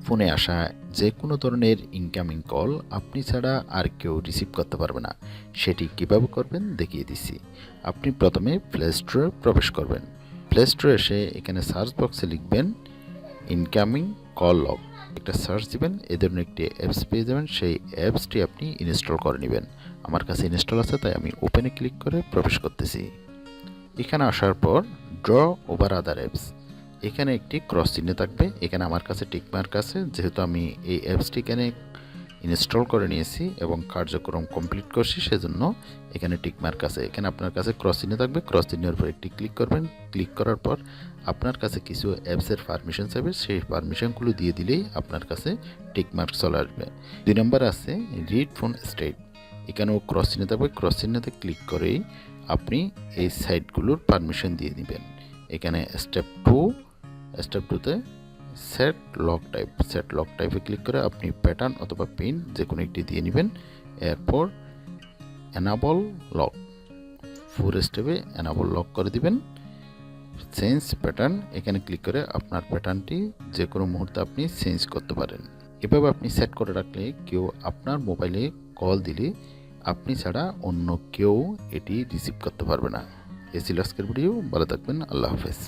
ফোনে আসা যে কোনো ধরনের ইনকামিং কল আপনি ছাড়া আর কেউ রিসিভ করতে পারবে না। সেটি কিভাবে করবেন দেখিয়ে দিচ্ছি। আপনি প্রথমে প্লে স্টোরে প্রবেশ করবেন। প্লে স্টোরে এসে এখানে সার্চ বক্সে লিখবেন ইনকামিং কল লগ। একটা সার্চ দিবেন, এ ধরনের একটি অ্যাপস পেয়ে যাবেন। সেই অ্যাপসটি আপনি ইনস্টল করে নেবেন। আমার কাছে ইনস্টল আছে, তাই আমি ওপেনে ক্লিক করে প্রবেশ করতেছি। এখানে আসার পর ড্র ওভার আদার অ্যাপস, এখানে একটি ক্রস চিহ্ন থাকবে। এখানে আমার কাছে টিকমার্ক আছে, যেহেতু আমি এই অ্যাপসটি এখানে ইনস্টল করে নিয়েছি এবং কার্যক্রম কমপ্লিট করছি, সেজন্য এখানে টিকমার্ক আছে। এখানে আপনার কাছে ক্রস চিহ্ন থাকবে, ক্রস চিহ্নের উপর একটি ক্লিক করবেন। ক্লিক করার পর আপনার কাছে কিছু অ্যাপসের পারমিশন চাইবে, সেই পারমিশনগুলো দিয়ে দিলেই আপনার কাছে টিকমার্ক চলে আসবে। 2 নম্বর আছে রিড ফোন স্টেট, এখানেও ক্রস চিহ্ন থাকবে, ক্রস চিহ্নতে ক্লিক করেই আপনি এই সাইটগুলোর পারমিশন দিয়ে দিবেন। এখানে স্টেপ 2তে সেট লক টাইপে ক্লিক করে আপনি প্যাটার্ন অথবা পিন যে কোনো একটি দিয়ে নেবেন। এরপর এনাবল লক, 4 স্টেপে এনাবল লক করে দিবেন। চেঞ্জ প্যাটার্ন, এখানে ক্লিক করে আপনার প্যাটার্নটি যে কোনো মুহূর্তে আপনি চেঞ্জ করতে পারেন। এভাবে আপনি সেট করে রাখলে কেউ আপনার মোবাইলে কল দিলে আপনি ছাড়া অন্য কেউ এটি রিসিভ করতে পারবে না। এই ছিল আজকের ভিডিও। ভালো থাকবেন। আল্লাহ হাফেজ।